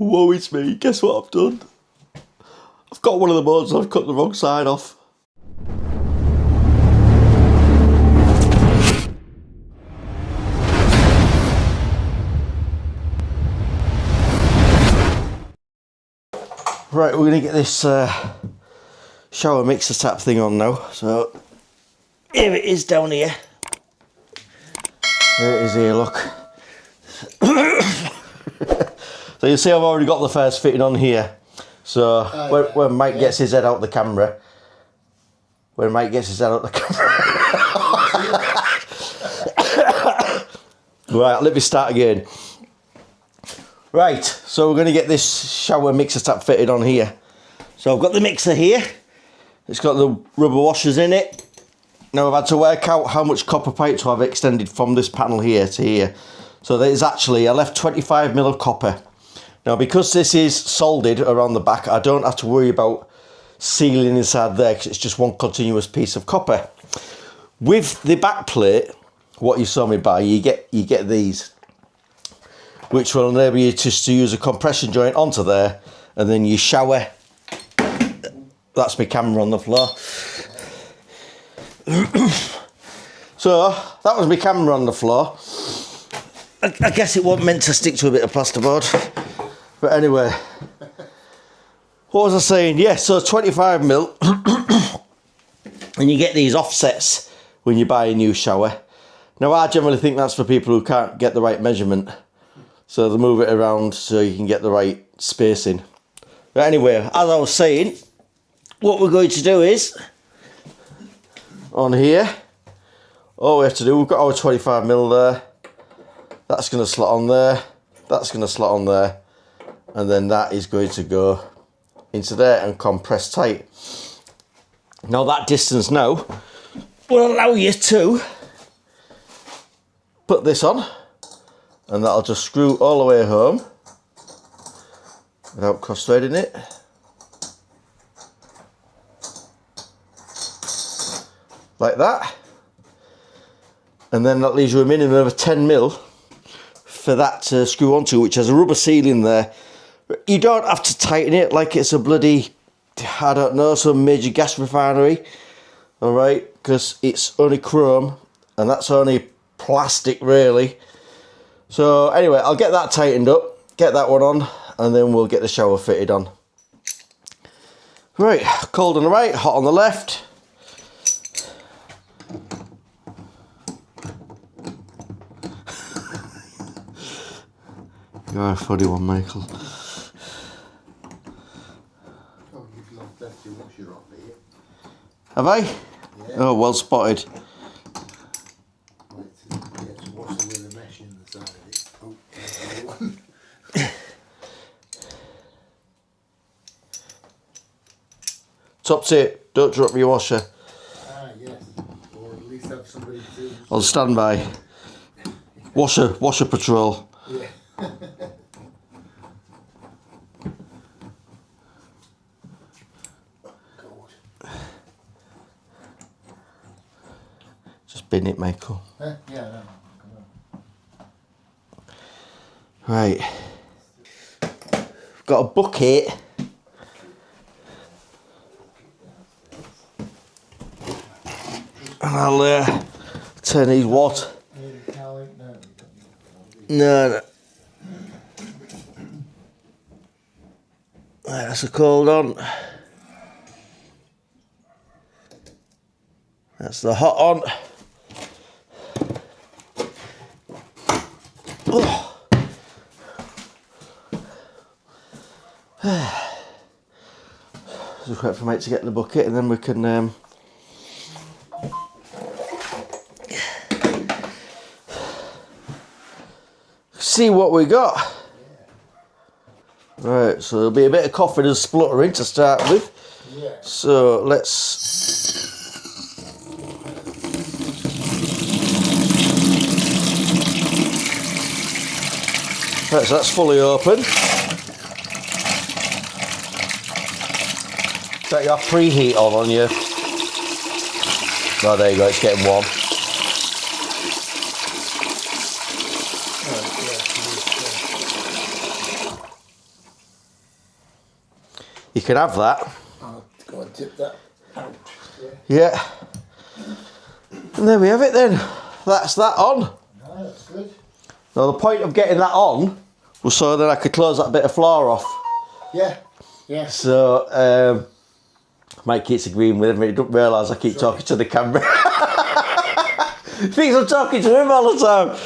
Woe is me, guess what I've done? I've got one of the modes and I've cut the wrong side off. Right, we're going to get this shower mixer tap thing on now. So, here it is down here. There it is here, look. So you see I've already got the first fitting on here. So when Mike gets his head out the camera, right, let me start again. Right, so we're going to get this shower mixer tap fitted on here. So I've got the mixer here. It's got the rubber washers in it. Now I've had to work out how much copper pipe to have extended from this panel here to here. So there's actually, I left 25mm of copper. Now because this is soldered around the back, I don't have to worry about sealing inside there because it's just one continuous piece of copper. With the back plate, what you saw me buy, you get these, which will enable you just to use a compression joint onto there, and then you shower. That's my camera on the floor. So that was my camera on the floor. I guess it wasn't meant to stick to a bit of plasterboard. But anyway, what was I saying? Yeah, so 25mm. And you get these offsets when you buy a new shower. Now I generally think that's for people who can't get the right measurement. So they move it around so you can get the right spacing. But anyway, as I was saying, what we're going to do is, on here, all we have to do, we've got our 25mm there. That's going to slot on there. That's going to slot on there. And then that is going to go into there and compress tight. Now that distance now will allow you to put this on, and that'll just screw all the way home without cross-threading it. Like that. And then that leaves you a minimum of 10mm for that to screw onto, which has a rubber sealing there. You don't have to tighten it like it's a bloody, I don't know, some major gas refinery. Alright, because it's only chrome and that's only plastic really. So anyway, I'll get that tightened up, get that one on, and then we'll get the shower fitted on. Right, cold on the right, hot on the left. You're a funny one, Michael. Oh, you've left your washer off here. Have I? Yeah. Oh, well spotted. To wash with the mesh in the side of it. Oh, there's the one. Top tip, don't drop your washer. Ah, yes. Or at least have somebody to... On standby. Washer patrol. Yeah. Just bin it, Michael. Yeah, no. Right. Got a bucket. And I'll turn these water. No. Right, that's a cold on. That's the hot on. Oh. Just wait for mate to get in the bucket and then we can see what we got. Right, so there'll be a bit of coughing and spluttering to start with. Yeah. So let's... Right, so that's fully open. Got your preheat on you. Oh, there you go, it's getting warm. you can have that. I'll go and tip that out. Yeah. And there we have it then. That's that on. No, that's good. Now the point of getting that on was so that I could close that bit of floor off. Yeah. Yeah. So Mike keeps agreeing with me. He doesn't realise I keep talking to the camera. He thinks I'm talking to him all the time.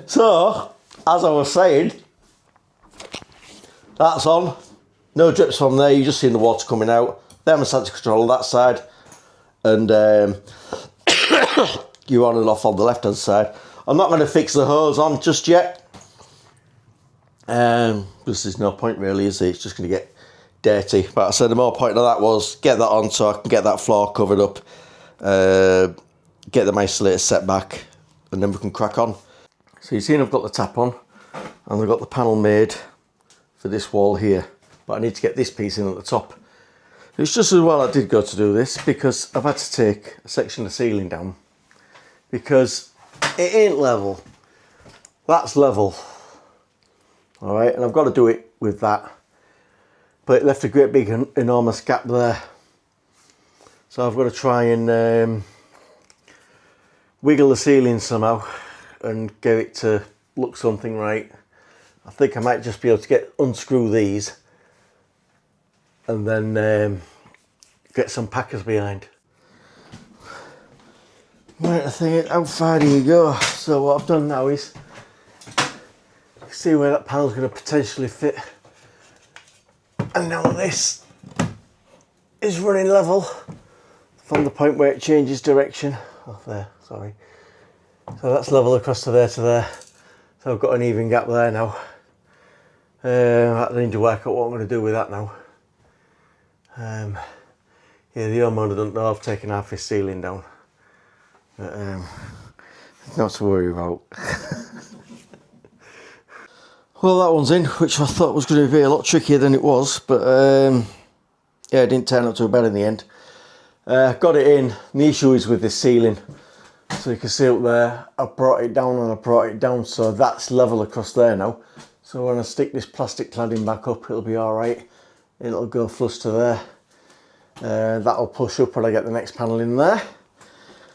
So, as I was saying, that's on. No drips from there. You just seen the water coming out. Thermostat control on that side, and you're on and off on the left hand side. I'm not going to fix the hose on just yet. Because there's no point really, is it? It's just going to get dirty. But I said the more point of that was get that on so I can get that floor covered up, get the isolator set back, and then we can crack on. So you've seen I've got the tap on, and I've got the panel made for this wall here. But I need to get this piece in at the top. It's just as well I did go to do this, because I've had to take a section of ceiling down, because it ain't level. That's level. Alright, and I've got to do it with that. But it left a great big enormous gap there. So I've got to try and wiggle the ceiling somehow and get it to look something right. I think I might just be able to unscrew these and then get some packers behind. Right, I think, how far do you go? So what I've done now is see where that panel's going to potentially fit, and now this is running level from the point where it changes direction. Oh, there, sorry. So that's level across to there, so I've got an even gap there now. I need to work out what I'm going to do with that now. Yeah, the homeowner doesn't know I've taken half his ceiling down, but not to worry about. Well, that one's in, which I thought was going to be a lot trickier than it was, but yeah, it didn't turn up too bad in the end. Got it in. The issue is with this ceiling. So you can see up there, I brought it down and I brought it down, so that's level across there now. So when I stick this plastic cladding back up, it'll be alright. It'll go flush to there. That'll push up when I get the next panel in there.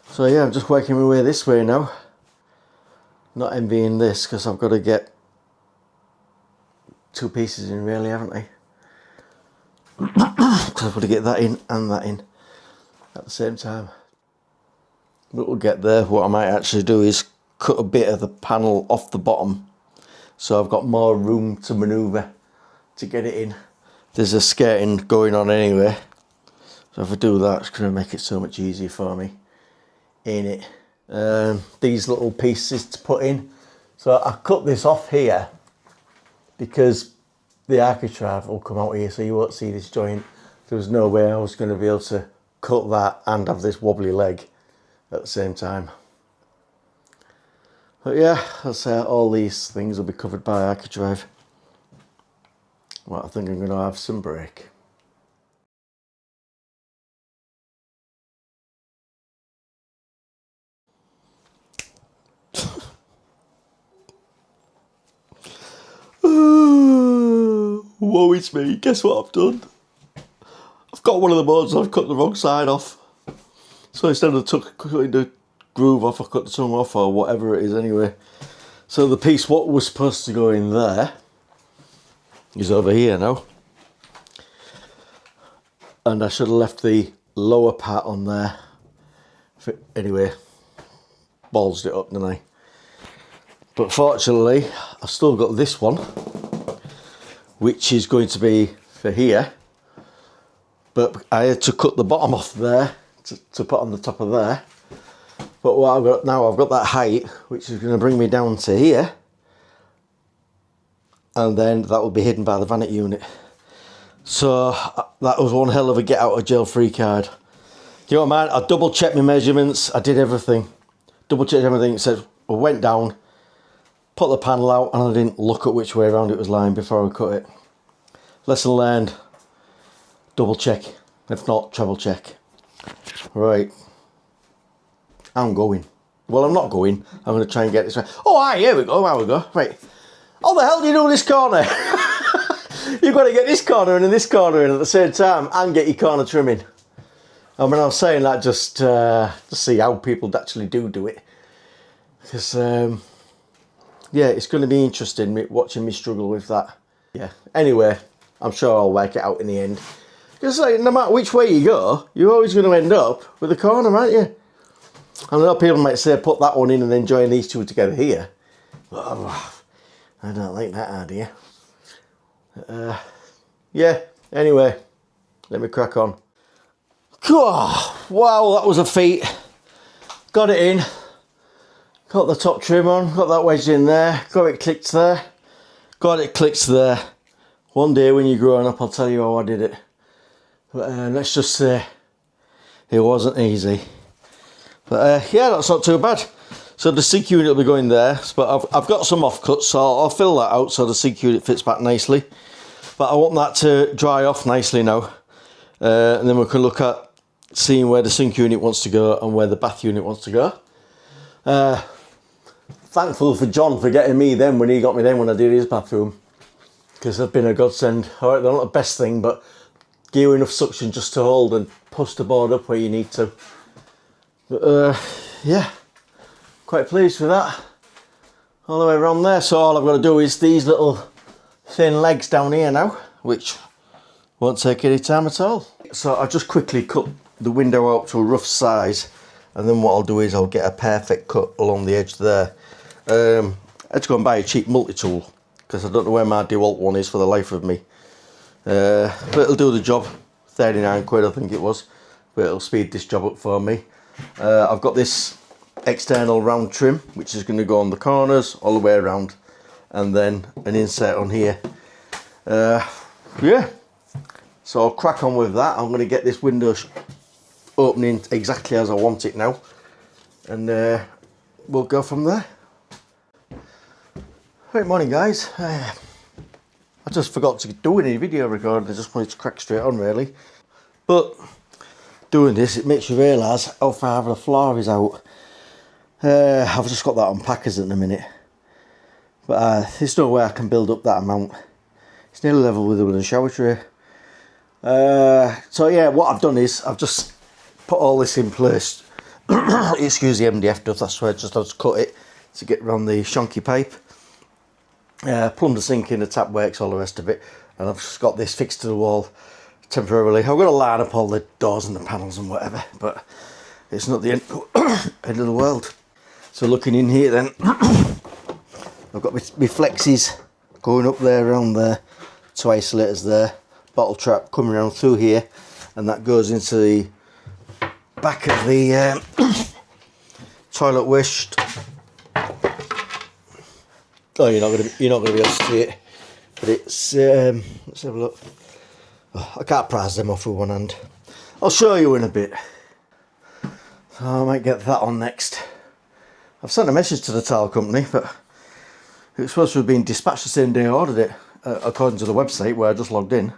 So yeah, I'm just working my way this way now. Not envying this, because I've got to get two pieces in really, haven't I? So I've got to get that in and that in at the same time. But we'll get there. What I might actually do is cut a bit of the panel off the bottom, so I've got more room to manoeuvre to get it in. There's a skirting going on anyway, so if I do that, it's going to make it so much easier for me, ain't it? These little pieces to put in. So I cut this off here because the architrave will come out here, so you won't see this joint. There was no way I was going to be able to cut that and have this wobbly leg at the same time. But yeah, I'll say all these things will be covered by architrave. Well, I think I'm going to have some break. Woe is me, guess what I've done? I've got one of the boards and I've cut the wrong side off. So instead of cutting the groove off, I cut the tongue off, or whatever it is anyway. So the piece what was supposed to go in there is over here now. And I should have left the lower part on there. Anyway, ballsed it up, didn't I? But fortunately, I've still got this one, which is going to be for here. But I had to cut the bottom off there to put on the top of there. But what I've got now, I've got that height, which is going to bring me down to here. And then that will be hidden by the vanity unit. So that was one hell of a get out of jail free card. You know what, man? I double checked my measurements. I did everything. Double checked everything. It said, I went down, put the panel out, and I didn't look at which way around it was lying before I cut it. Lesson learned. Double check. If not, treble check. Right. I'm going. Well, I'm not going. I'm going to try and get this right. Oh, here we go. Here we go. Right. How the hell do you do this corner? You've got to get this corner in and this corner in at the same time and get your corner trimming. I mean, I was saying that just to see how people actually do it. Because, yeah, it's going to be interesting watching me struggle with that. Yeah, anyway, I'm sure I'll work it out in the end. Because like, no matter which way you go, you're always going to end up with a corner, aren't you? I know people might say put that one in and then join these two together here. But I don't like that idea. Yeah, anyway, let me crack on. Oh, wow, that was a feat. Got it in. Got the top trim on, got that wedged in there, got it clicked there. Got it clicked there. One day when you're growing up, I'll tell you how I did it. But let's just say it wasn't easy. But yeah, that's not too bad. So the sink unit will be going there, but I've got some offcuts, so I'll fill that out so the sink unit fits back nicely. But I want that to dry off nicely now. And then we can look at seeing where the sink unit wants to go and where the bath unit wants to go. Thankful for John for getting me them when he got me them when I did his bathroom. Because they've been a godsend. Alright, they're not the best thing, but give you enough suction just to hold and push the board up where you need to. But yeah, quite pleased with that. All the way around there. So all I've got to do is these little thin legs down here now, which won't take any time at all. So I just quickly cut the window out to a rough size, and then what I'll do is I'll get a perfect cut along the edge there. I had to go and buy a cheap multi-tool because I don't know where my DeWalt one is for the life of me. But it'll do the job. 39 quid I think it was, but it'll speed this job up for me. I've got this external round trim which is going to go on the corners all the way around, and then an insert on here. Yeah, so I'll crack on with that. I'm going to get this window opening exactly as I want it now, and we'll go from there. Right, morning guys. I just forgot to do any video recording. I just wanted to crack straight on really, but doing this it makes you realise how far the floor is out. I've just got that on packers at the minute, but there's no way I can build up that amount. It's nearly level with the shower tray. So yeah, what I've done is I've just put all this in place. Excuse the MDF dust, that's why I just cut it to get around the shonky pipe. Plumb the sink in, the tap works, all the rest of it, and I've just got this fixed to the wall temporarily. I'm going to line up all the doors and the panels and whatever, but it's not the end of the world. So looking in here then, I've got my flexes going up there, around there, two isolators there, bottle trap coming around through here, and that goes into the back of the toilet waste. Oh, you're not gonna be able to see it, but it's let's have a look. Oh, I can't prise them off with one hand. I'll show you in a bit. So I might get that on next. I've sent a message to the tile company, but it was supposed to have been dispatched the same day I ordered it, according to the website where I just logged in.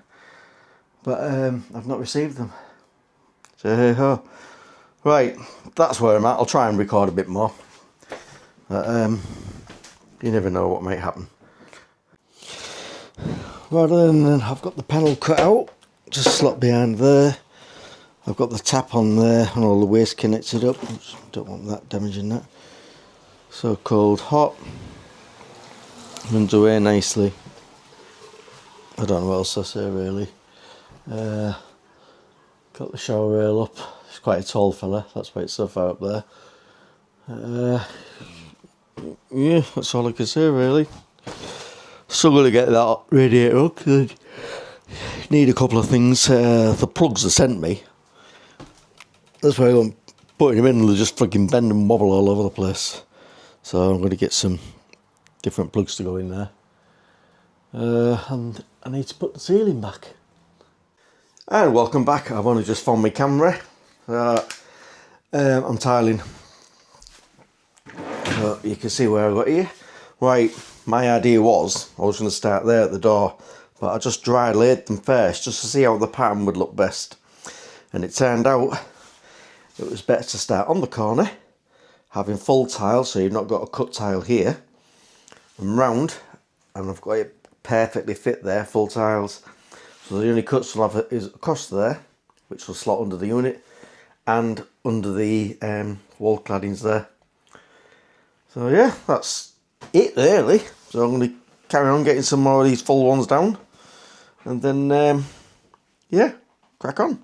But I've not received them. So hey ho. Right, that's where I'm at. I'll try and record a bit more. But you never know what might happen. Rather than I've got the panel cut out, just slot behind there. I've got the tap on there and all the waste connected up. Oops, don't want that damaging that. So cold, hot. Runs away nicely. I don't know what else I say really. Got the shower rail up. It's quite a tall fella, that's why it's so far up there. Yeah, that's all I can say really. Still going to get that radiator up. Need a couple of things. The plugs they sent me, that's why I'm putting them in, they'll just fucking bend and wobble all over the place. So I'm going to get some different plugs to go in there. And I need to put the ceiling back. And welcome back. I've only just found my camera. I'm tiling. So you can see where I got here. Right, my idea was I was going to start there at the door, but I just dry laid them first just to see how the pattern would look best. And it turned out it was better to start on the corner, having full tile, so you've not got a cut tile here, and round, and I've got it perfectly fit there, full tiles. So the only cuts we'll have is across there, which will slot under the unit, and under the wall claddings there. So yeah, that's it really. So I'm going to carry on getting some more of these full ones down, and then yeah, crack on.